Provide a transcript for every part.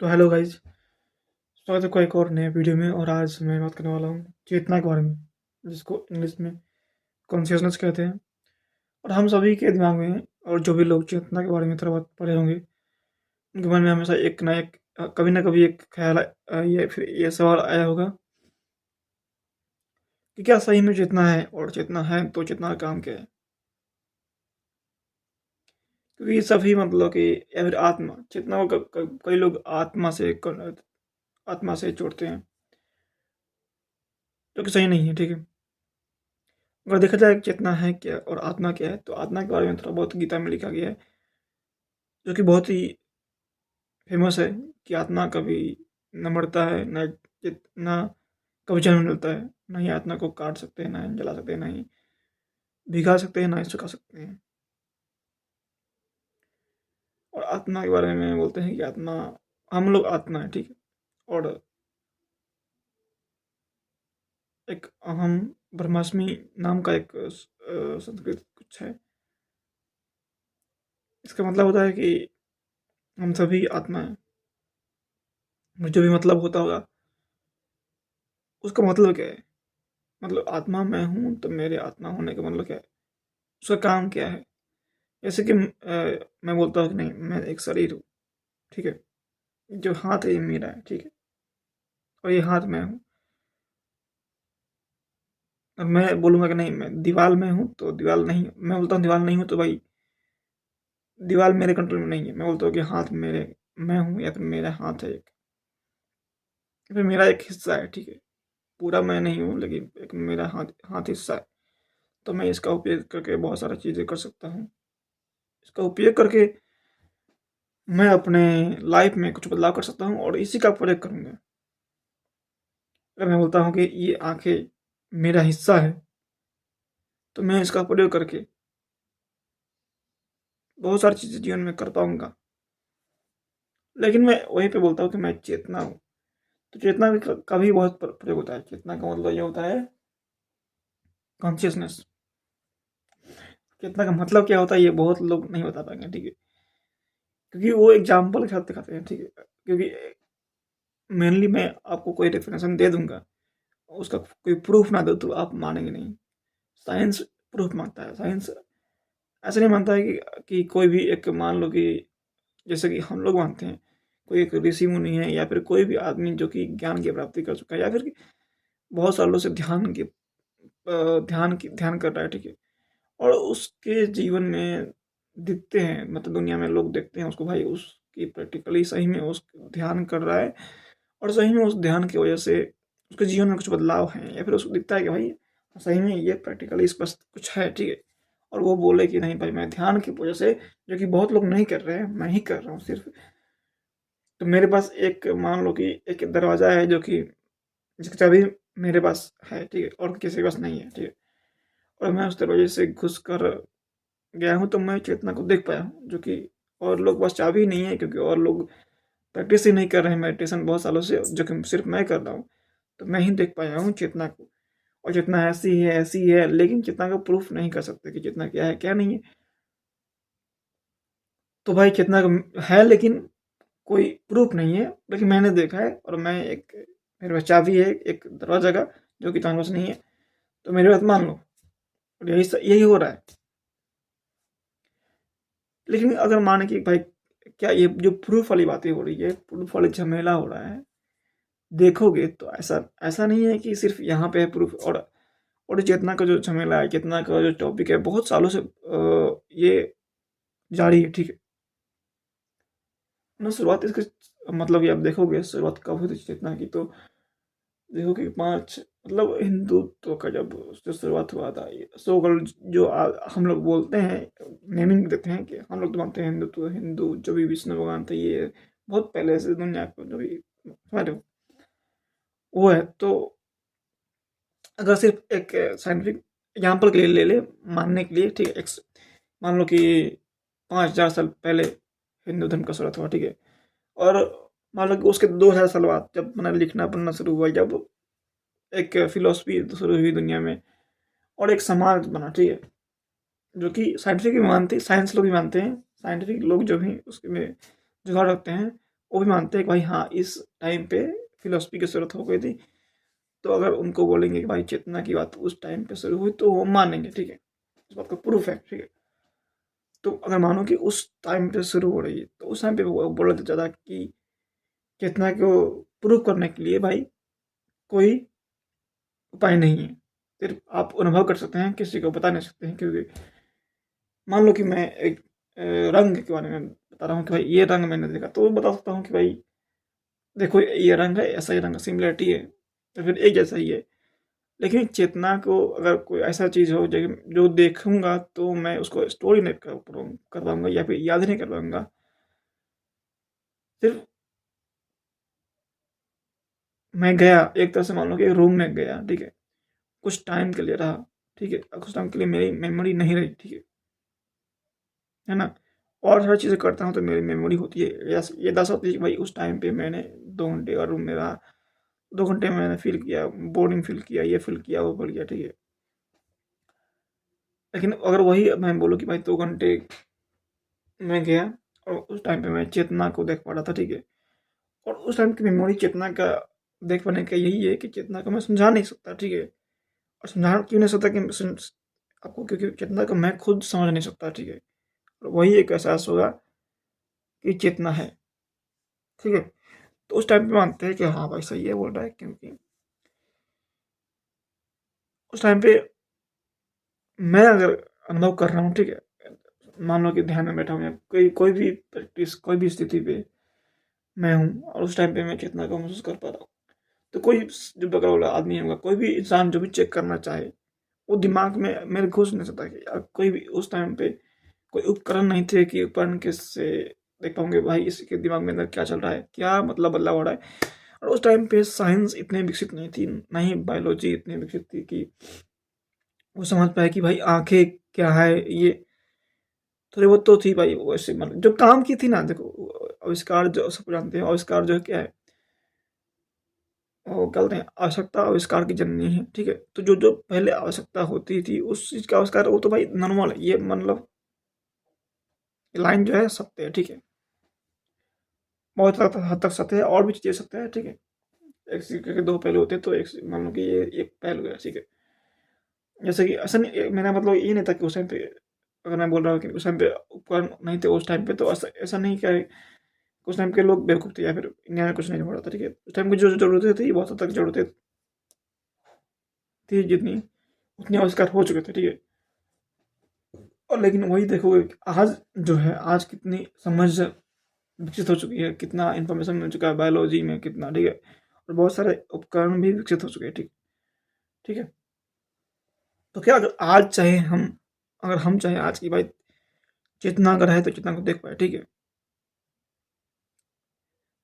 तो hello guys, स्वागत है कोई एक और नए वीडियो में। और आज मैं बात करने वाला हूँ चेतना के बारे में, जिसको इंग्लिश में कॉन्शियसनेस कहते हैं। और हम सभी के दिमाग में, और जो भी लोग चेतना के बारे में थोड़ा बहुत पढ़े होंगे, उनके मन में हमेशा एक ना एक कभी ना कभी एक ख्याल ये फिर ये सवाल आया होगा कि क्या सही में चेतना है, और चेतना है तो चेतना का काम क्या है। क्योंकि सभी मतलब कि या फिर आत्मा चेतना को कई लोग आत्मा से जोड़ते हैं, जो कि सही नहीं है। ठीक है, अगर देखा जाए कि चेतना है क्या और आत्मा क्या है, तो आत्मा के बारे में थोड़ा बहुत गीता में लिखा गया है, जो कि बहुत ही फेमस है कि आत्मा कभी न मरता है, न कभी जन्म लेता है। न ही आत्मा को काट सकते हैं, ना ही जला सकते हैं, ना ही भिगा सकते हैं, ना ही सुखा सकते हैं। और आत्मा के बारे में बोलते हैं कि आत्मा, हम लोग आत्मा है। ठीक है, और एक अहम ब्रह्मास्मि नाम का एक संस्कृत कुछ है। इसका मतलब होता है कि हम सभी आत्मा है। जो भी मतलब होता होगा, उसका मतलब क्या है? मतलब आत्मा मैं हूँ तो मेरे आत्मा होने का मतलब क्या है, उसका काम क्या है? जैसे कि मैं बोलता हूँ कि नहीं, मैं एक शरीर हूँ। ठीक है, जो हाथ है ये मेरा है। ठीक है, और ये हाथ मैं हूँ। और मैं बोलूँगा कि नहीं, मैं दीवार में हूँ तो दीवार नहीं, मैं बोलता हूँ दीवार नहीं हूँ तो भाई दीवार मेरे कंट्रोल में नहीं है। मैं बोलता हूँ कि हाथ मेरे, मैं हूँ, या फिर मेरा हाथ है एक, या फिर मेरा एक हिस्सा है। ठीक है, पूरा मैं नहीं हूँ, लेकिन एक मेरा हाथ हाथ हिस्सा है। तो मैं इसका उपयोग करके बहुत सारी चीज़ें कर सकता हूँ। इसका उपयोग करके मैं अपने लाइफ में कुछ बदलाव कर सकता हूँ, और इसी का प्रयोग करूँगा। अगर मैं बोलता हूँ कि ये आंखें मेरा हिस्सा है, तो मैं इसका प्रयोग करके बहुत सारी चीज़ें जीवन में कर पाऊंगा। लेकिन मैं वहीं पे बोलता हूँ कि मैं चेतना हूँ, तो चेतना का भी बहुत प्रयोग होता है। चेतना का मतलब ये होता है कॉन्शियसनेस। चेतना का मतलब क्या होता है, ये बहुत लोग नहीं बता पाएंगे। ठीक है, क्योंकि वो एग्जाम्पल के साथ दिखाते हैं। ठीक है, क्योंकि मेनली मैं आपको कोई डेफिनेशन दे दूंगा, उसका कोई प्रूफ ना दो तो आप मानेंगे नहीं। साइंस प्रूफ मांगता है। साइंस ऐसा नहीं मानता है कि कोई भी एक, मान लो कि जैसे कि हम लोग मानते हैं कोई एक ऋषि मुनि है, या फिर कोई भी आदमी जो कि ज्ञान की प्राप्ति कर चुका है, या फिर बहुत सालों से ध्यान कर रहा है। ठीक है, और उसके जीवन में दिखते हैं, मतलब दुनिया में लोग देखते हैं उसको, भाई उसकी प्रैक्टिकली सही में उस ध्यान कर रहा है, और सही में उस ध्यान की वजह से उसके जीवन में कुछ बदलाव हैं, या फिर उसको दिखता है कि भाई सही में ये प्रैक्टिकली स्पष्ट कुछ है। ठीक है, और वो बोले कि नहीं भाई, मैं ध्यान की वजह से, जो कि बहुत लोग नहीं कर रहे हैं, मैं ही कर रहा हूँ सिर्फ। तो मेरे पास एक, मान लो कि एक दरवाज़ा है, जो कि जिसकी चाबी मेरे पास है। ठीक है, और किसी के पास नहीं है। ठीक है, और मैं उस दरवाजे से घुस कर गया हूँ, तो मैं चेतना को देख पाया हूँ, जो कि और लोग पास चाबी नहीं है, क्योंकि और लोग प्रैक्टिस ही नहीं कर रहे हैं मेडिटेशन बहुत सालों से, जो कि सिर्फ मैं कर रहा हूँ। तो मैं ही देख पाया हूँ चेतना को। और चेतना ऐसी है, लेकिन चेतना का प्रूफ नहीं कर सकते कि चेतना क्या है क्या नहीं है। तो भाई चेतना है, लेकिन कोई प्रूफ नहीं है, लेकिन मैंने देखा है। और मैं एक, मेरे पास चाबी है एक दरवाजा का, जो कि तुम्हारे पास नहीं है। तो मेरी बात मान लो, और यही हो रहा है। लेकिन अगर माने कि भाई, क्या ये जो प्रूफ वाली बातें हो रही है, प्रूफ वाली झमेला हो रहा है, देखोगे तो ऐसा ऐसा नहीं है कि सिर्फ यहाँ पे है प्रूफ। और चेतना का जो झमेला है, चेतना का जो टॉपिक है, बहुत सालों से ये जारी है। ठीक है ना, शुरुआत इसके, मतलब कि आप देखोगे शुरुआत कब हुई थी चेतना की, तो देखो कि पाँच, मतलब हिंदुत्व का जब उससे शुरुआत हुआ था, ये सो कॉल्ड जो हम लोग बोलते हैं, नेमिंग देते हैं कि हम लोग तो मानते हैं हिंदुत्व, हिंदू जो भी विष्णु भगवान थे, ये बहुत पहले से दुनिया को जो भी समझ रहे हो, वो है। तो अगर सिर्फ एक साइंटिफिक एग्जाम्पल के लिए ले ले, मानने के लिए, ठीक है, मान लो कि 5,000 साल पहले हिंदू धर्म का शुरुआत हुआ। ठीक है, और मान लो कि उसके 2,000 साल बाद जब मैंने लिखना पढ़ना शुरू हुआ, जब एक फिलोसफी शुरू हुई दुनिया में, और एक समाज बना। ठीक है, जो कि साइंटिफिक भी मानते, साइंस लोग भी मानते हैं, साइंटिफिक लोग जो भी उसके में जुगाड़ रखते हैं, वो भी मानते हैं कि भाई हाँ इस टाइम पे फिलोसफी की जरूरत हो गई थी। तो अगर उनको बोलेंगे कि भाई चेतना की बात उस टाइम पे शुरू हुई तो वो मानेंगे, ठीक है, इस बात का प्रूफ है, ठीक है। तो अगर मानो कि उस टाइम पे शुरू हो रही है तो उस टाइम पे वो बोला जाता कि चेतना को प्रूव करने के लिए भाई कोई उपाय नहीं है, सिर्फ आप अनुभव कर सकते हैं, किसी को बता नहीं सकते हैं। क्योंकि मान लो कि मैं एक रंग के बारे में बता रहा हूँ कि भाई ये रंग मैंने देखा, तो बता सकता हूँ कि भाई देखो ये रंग है, ऐसा ही रंग, सिमिलरिटी है, तो फिर एक जैसा ही है। लेकिन चेतना को अगर कोई ऐसा चीज़ हो जो जो देखूंगा तो मैं उसको स्टोरी नहीं कर पाऊंगा या फिर याद नहीं कर पाऊंगा। सिर्फ मैं गया एक तरह से, मान लो कि एक रूम में गया, ठीक है, कुछ टाइम के लिए रहा, ठीक है, कुछ टाइम के लिए मेरी मेमोरी नहीं रही, ठीक है ना, और हर चीज़ें करता हूँ तो मेरी मेमोरी होती है, ये दस होती है कि भाई उस टाइम पे मैंने 2 घंटे और रूम में रहा, 2 घंटे में मैंने फील किया, बोरिंग फील किया, ये फील किया, वो फील किया, ठीक है। लेकिन अगर वही मैं बोलूँ कि भाई 2 घंटे में गया और उस टाइम पे मैं चेतना को देख पा रहा था, ठीक है, और उस टाइम की मेमोरी चेतना का देख पाने का यही है कि चेतना को मैं समझा नहीं सकता, ठीक है। और समझा क्यों नहीं सकता कि आपको, क्योंकि चेतना को मैं खुद समझ नहीं सकता, ठीक है। और वही एक एहसास होगा कि चेतना है, ठीक है। तो उस टाइम पे मानते हैं कि हाँ भाई सही है बोल रहा है, क्योंकि उस टाइम पे मैं अगर अनुभव कर रहा हूँ, ठीक है, मान लो कि ध्यान में बैठा हूँ या कोई कोई भी प्रैक्टिस, कोई भी स्थिति पे मैं हूँ और उस टाइम पे मैं चेतना को महसूस कर पा रहा हूँ, तो कोई जो बगल वाला आदमी होगा, कोई भी इंसान जो भी चेक करना चाहे, वो दिमाग में मेरे घुस नहीं सकता कि यार कोई भी उस टाइम पे कोई उपकरण नहीं थे कि उपकरण के से देख पाऊंगे भाई इसके दिमाग में अंदर क्या चल रहा है, क्या मतलब बदलाव हो रहा है। और उस टाइम पे साइंस इतने विकसित नहीं थी, ना ही बायोलॉजी इतनी विकसित थी कि वो समझ पाए कि भाई आंखें क्या है, ये थोड़ी बहुत तो थी भाई, वैसे मतलब जो काम की थी ना, देखो आविष्कार जो सब जानते हैं, आविष्कार जो है क्या है, वो क्या बोलते हैं, आवश्यकता आविष्कार की जननी है, ठीक है। तो जो जो पहले आवश्यकता होती थी उस चीज का आविष्कार, वो तो भाई नॉर्मल है, ये मतलब लाइन जो है सत्य है, ठीक है, बहुत हद तक सत्य है, और भी चीजें सत्य है, ठीक है। एक सिक्के के दो पहलू होते हैं, तो एक मान लो कि ये एक पहलू है, ठीक है। जैसे कि ऐसा नहीं, मेरा मतलब ये नहीं था कि उस टाइम पे, अगर मैं बोल रहा हूँ कि उस टाइम पे उपकरण नहीं थे उस टाइम पे, तो ऐसा ऐसा नहीं क्या है, उस टाइम के लोग बेवकूफ़ थे या फिर इंडिया में कुछ नहीं हो रहा था, ठीक है। उस टाइम की जो जरूरतें थी बहुत हद तक जरूरतें थी जितनी, उतने आविष्कार हो चुके थे, ठीक है। और लेकिन वही देखोगे कि आज जो है, आज कितनी समझ विकसित हो चुकी है, कितना इन्फॉर्मेशन मिल चुका है बायोलॉजी में, कितना, ठीक है, और बहुत सारे उपकरण भी विकसित हो चुके हैं, ठीक, ठीक है। तो क्या अगर आज चाहे हम, अगर हम चाहे आज की भाई चेतना अगर है तो चेतना को देख पाए, ठीक है,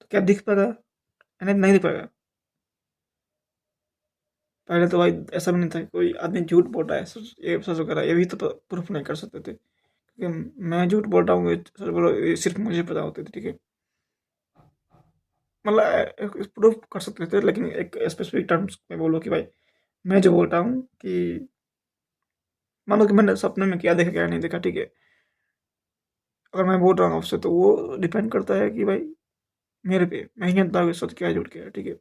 तो क्या दिख पाएगा, नहीं नहीं दिख पाएगा। पहले तो भाई ऐसा भी नहीं था, कोई आदमी झूठ बोल रहा है, ये सच वगैरह ये भी तो प्रूफ नहीं कर सकते थे, क्योंकि मैं झूठ बोल रहा हूँ, ये सच बोलो, ये सिर्फ मुझे पता होते थे, ठीक है। मतलब प्रूफ कर सकते थे, लेकिन एक स्पेसिफिक टर्म्स में बोलो कि भाई मैं जो बोल रहा हूँ कि मान लो कि मैंने सपने में क्या देखा क्या नहीं देखा, ठीक है, अगर मैं बोल रहा हूँ आपसे तो वो डिपेंड करता है कि भाई मेरे पे, मैं ही जानता हूँ कि सच क्या है झूठ क्या है, ठीक है।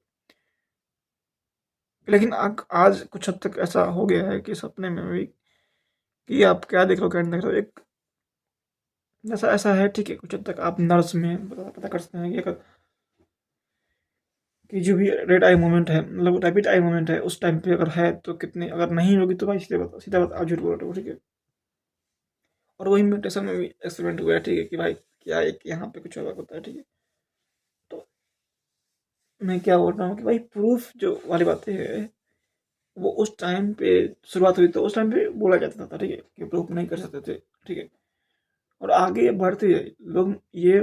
लेकिन आज कुछ हद तक ऐसा हो गया है कि सपने में भी कि आप क्या देख रहे हो क्या नहीं देख रहे हो, एक ऐसा ऐसा है, ठीक है, कुछ हद तक आप नर्स में पता कर सकते हैं कि अगर कि जो भी रेड आई मोमेंट है, मतलब रैपिड आई मोमेंट है, उस टाइम पे अगर है तो कितनी, अगर नहीं होगी तो भाई सीधा बात आप झूठ बोल रहे हो, ठीक है। और वही मेडिटेशन में भी एक्सपेरिमेंट हुआ है, ठीक है, कि भाई क्या एक यहाँ पे कुछ अलग होता है, ठीक है। तो मैं क्या बोल रहा हूँ कि भाई प्रूफ जो वाली बातें है, वो उस टाइम पे शुरुआत हुई तो उस टाइम पे बोला जाता था, ठीक है, कि प्रूफ नहीं कर सकते थे, ठीक है। और आगे बढ़ते गए लोग, ये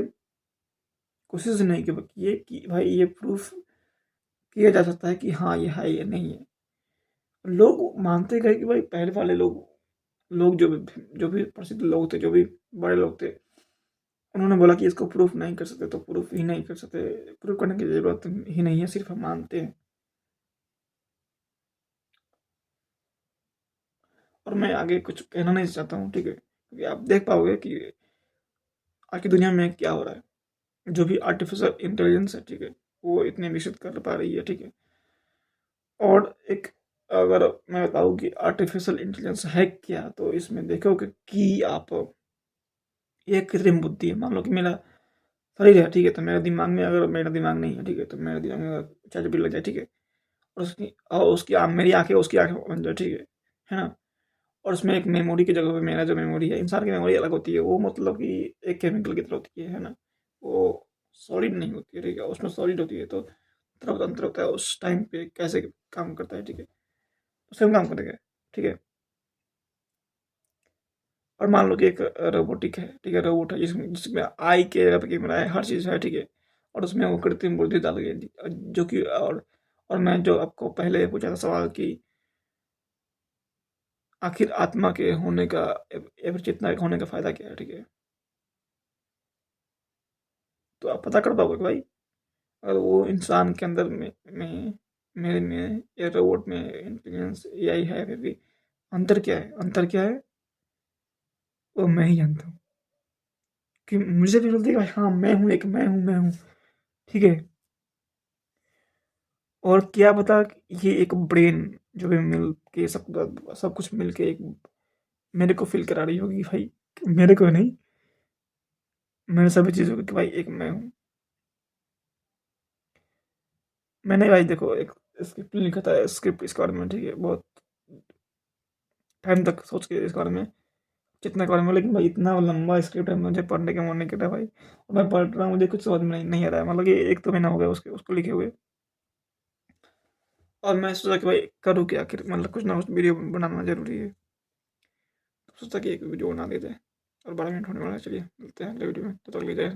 कोशिश नहीं कि भाई ये प्रूफ किया जा सकता है कि हाँ ये है ये नहीं है। लोग मानते गए कि भाई पहले वाले लोग, लोग जो भी प्रसिद्ध लोग थे, जो भी बड़े लोग थे, उन्होंने बोला कि इसको प्रूफ नहीं कर सकते, तो प्रूफ ही नहीं कर सकते, प्रूफ करने की जरूरत ही नहीं है, सिर्फ हम मानते हैं। और मैं आगे कुछ कहना नहीं चाहता हूँ, ठीक है, क्योंकि आप देख पाओगे कि आज की दुनिया में क्या हो रहा है। जो भी आर्टिफिशियल इंटेलिजेंस है, ठीक है, वो इतने विकसित कर पा रही है, ठीक है। और एक, अगर मैं बताऊँ कि आर्टिफिशियल इंटेलिजेंस है क्या, तो इसमें देखोगे कि आप, ये कृत्रिम बुद्धि है। मान लो कि मेरा शरीर है, ठीक है, तो मेरे दिमाग में, अगर मेरा दिमाग नहीं है, ठीक है, तो मेरे दिमाग में चैट लग जाए, ठीक है, और उसकी मेरी आंखें उसकी आंखें बन जाए, ठीक है ना। और उसमें एक मेमोरी की जगह पे मेरा जो मेमोरी है, इंसान की मेमोरी अलग होती है, वो मतलब कि एक केमिकल की तरह होती है ना। वो सॉलिड नहीं होती है, ठीक है, उसमें सॉलिड होती है, तो तरफ अंतर होता है उस टाइम पे कैसे काम करता है, ठीक है, सेम काम करेगा, ठीक है। और मान लो कि एक रोबोटिक है, ठीक है, रोबोट है जिसमें जिसमें आई के जगह पे कैमरा है, हर चीज़ है, ठीक है। और उसमें वो कृत्रिम बुद्धि डाल गई, जो कि, और मैं जो आपको पहले पूछा था सवाल कि आखिर आत्मा के होने का, एवं चेतना के होने का फायदा क्या है, ठीक है। तो आप पता कर पाओगे कि भाई, अगर वो इंसान के अंदर में मेरे में या रोबोट में इंटेलिजेंस एआई है, फिर भी अंतर क्या है, अंतर क्या है, वो मैं ही जानता हूँ। कि मुझे भी बोलते हैं कि हाँ मैं हूँ, एक मैं हूँ, ठीक है। और क्या पता कि ये एक ब्रेन जो भी मिल के सब सब कुछ मिल के एक मेरे को फील करा रही होगी भाई, मेरे को नहीं, मेरे सभी चीज़ों को, कि भाई एक मैं हूँ। मैंने भाई देखो एक स्क्रिप्ट लिखा था, स्क्रिप्ट इसके बारे में, ठीक है, बहुत टाइम तक सोच के इसके बारे में, कितना के बारे में, लेकिन भाई इतना लंबा स्क्रिप्ट है, मुझे पढ़ने का मन नहीं कर रहा भाई। और मैं पढ़ रहा हूँ, मुझे कुछ समझ में नहीं आ रहा है, मतलब कि एक तो महीना हो गया उसको लिखे हुए। और मैं सोचा कि भाई करूँ क्या आखिर, मतलब कुछ ना कुछ वीडियो बनाना जरूरी है। तो सोचा कि एक वीडियो बना देते हैं। और 12 मिनट होने वाला है, चलिए मिलते हैं अगले वीडियो में, तो तक ले जाए।